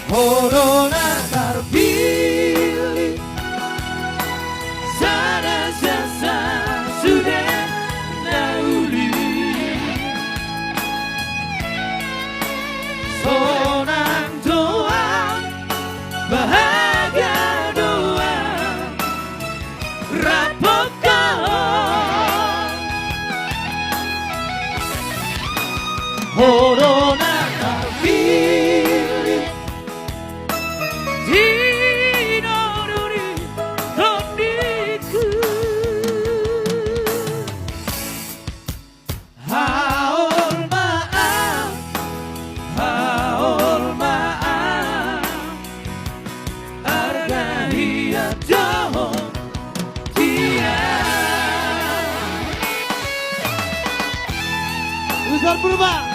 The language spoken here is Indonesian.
Do Na Tarpillit sana jasa sudah dahulu sonang doa bahagia doa rapokan Do Na Tarpillit Dinodori doniku haul maaf harga hiat jauh dia Besar berubah.